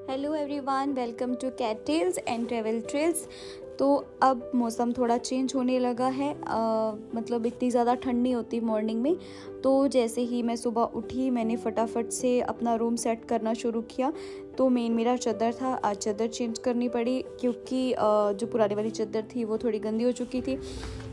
Hello everyone, welcome to cat tales and travel trails. तो अब मौसम थोड़ा चेंज होने लगा है। मतलब इतनी ज़्यादा ठंड नहीं होती मॉर्निंग में। तो जैसे ही मैं सुबह उठी मैंने फटाफट से अपना रूम सेट करना शुरू किया। तो मेरा चादर था, आज चादर चेंज करनी पड़ी क्योंकि जो पुरानी वाली चादर थी वो थोड़ी गंदी हो चुकी थी।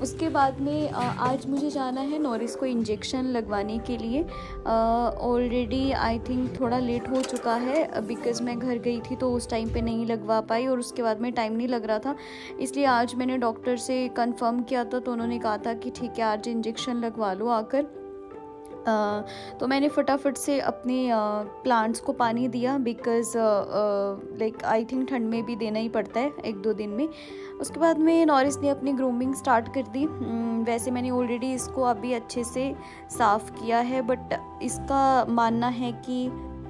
उसके बाद में आज मुझे जाना है नॉरिस को इंजेक्शन लगवाने के लिए। ऑलरेडी आई थिंक थोड़ा लेट हो चुका है बिकॉज़ मैं घर गई थी तो उस टाइम पे नहीं लगवा पाई और उसके बाद में टाइम नहीं लग रहा था, इसलिए आज मैंने डॉक्टर से कंफर्म किया था तो उन्होंने कहा था कि ठीक है आज इंजेक्शन लगवा लो आकर। तो मैंने फटाफट से अपने प्लांट्स को पानी दिया बिकॉज़ लाइक आई थिंक ठंड में भी देना ही पड़ता है 1-2 दिन में। उसके बाद में नॉरिस ने अपनी ग्रूमिंग स्टार्ट कर दी। वैसे मैंने ऑलरेडी इसको अभी अच्छे से साफ़ किया है, बट इसका मानना है कि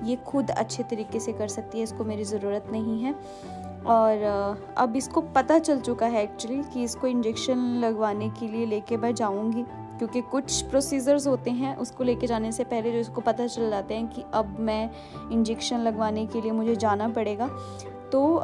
ये खुद अच्छे तरीके से कर सकती है, इसको मेरी ज़रूरत नहीं है। और अब इसको पता चल चुका है एक्चुअली कि इसको इंजेक्शन लगवाने के लिए लेके मैं जाऊंगी, क्योंकि कुछ प्रोसीजर्स होते हैं उसको लेके जाने से पहले जो इसको पता चल जाते हैं कि अब मैं इंजेक्शन लगवाने के लिए मुझे जाना पड़ेगा। तो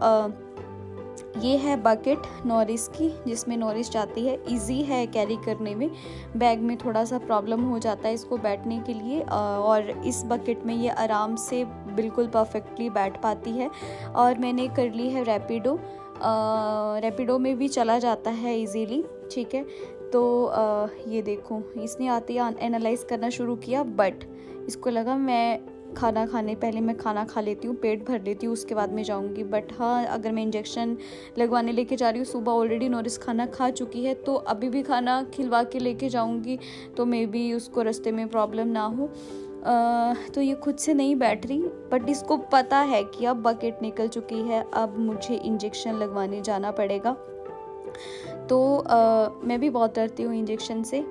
ये है बकेट नॉरिस की जिसमें नॉरिस जाती है। इजी है कैरी करने में, बैग में थोड़ा सा प्रॉब्लम हो जाता है इसको बैठने के लिए, और इस बकेट में ये आराम से बिल्कुल परफेक्टली बैठ पाती है। और मैंने कर ली है रैपिडो में भी चला जाता है इजीली, ठीक है। तो ये देखो इसने आते ही एनालाइज करना शुरू किया, बट इसको लगा मैं पहले मैं खाना खा लेती हूँ, पेट भर लेती हूँ, उसके बाद में जाऊँगी। बट हाँ, अगर मैं इंजेक्शन लगवाने लेके जा रही हूँ, सुबह ऑलरेडी नॉरिस खाना खा चुकी है, तो अभी भी खाना खिलवा के लेके जाऊँगी तो मे बी उसको रास्ते में प्रॉब्लम ना हो। तो ये खुद से नहीं बैठ रही, बट इसको पता है कि अब बकेट निकल चुकी है, अब मुझे इंजेक्शन लगवाने जाना पड़ेगा। तो मैं भी बहुत डरती हूँ इंजेक्शन से,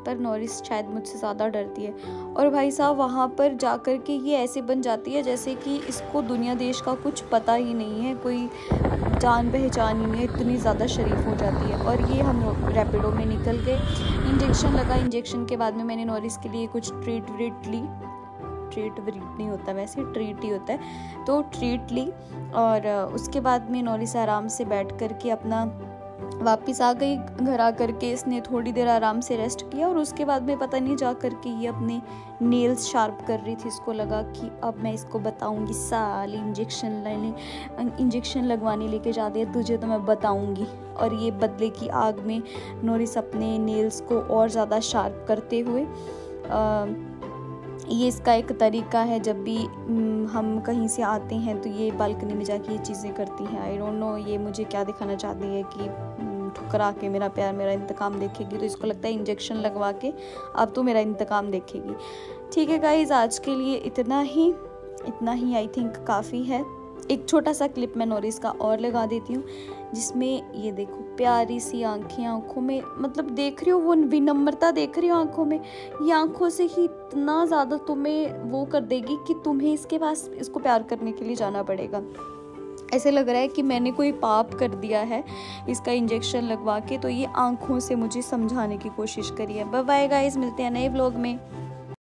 पर नॉरिस शायद मुझसे ज़्यादा डरती है। और भाई साहब वहाँ पर जाकर के ये ऐसे बन जाती है जैसे कि इसको दुनिया देश का कुछ पता ही नहीं है, कोई जान पहचान ही नहीं है, इतनी ज़्यादा शरीफ हो जाती है। और ये हम रैपिडो में निकल गए, इंजेक्शन लगा। इंजेक्शन के बाद में मैंने नॉरिस के लिए कुछ ट्रीट ली, ट्रीट नहीं होता वैसे, ट्रीट ही होता है, तो ट्रीट ली। और उसके बाद में नॉरिस आराम से बैठ करके अपना वापस आ गई। घर आ करके इसने थोड़ी देर आराम से रेस्ट किया और उसके बाद में पता नहीं जा करके ये अपने नेल्स शार्प कर रही थी। इसको लगा कि अब मैं इसको बताऊंगी, साल इंजेक्शन लगवाने लेके जाती है तुझे तो मैं बताऊंगी। और ये बदले की आग में नॉरिस अपने नेल्स को और ज़्यादा शार्प करते हुए, ये इसका एक तरीका है, जब भी हम कहीं से आते हैं तो ये बालकनी में जाके ये चीज़ें करती हैं। आई डोंट नो ये मुझे क्या दिखाना चाहती है कि ठुकरा के मेरा प्यार, मेरा इंतकाम देखेगी। तो इसको लगता है इंजेक्शन लगवा के अब तो मेरा इंतकाम देखेगी। ठीक है गाइज, आज के लिए इतना ही आई थिंक काफ़ी है। एक छोटा सा क्लिप मैं नॉरिस का और लगा देती हूँ जिसमें ये देखो प्यारी सी आंखें, आंखों में मतलब देख रही हो वो विनम्रता देख रही हो आंखों में। ये आंखों से ही इतना ज़्यादा तुम्हें वो कर देगी कि तुम्हें इसके पास इसको प्यार करने के लिए जाना पड़ेगा। ऐसे लग रहा है कि मैंने कोई पाप कर दिया है इसका इंजेक्शन लगवा के, तो ये आंखों से मुझे समझाने की कोशिश करी है। बाय बाय गाइस, मिलते हैं नए व्लॉग में।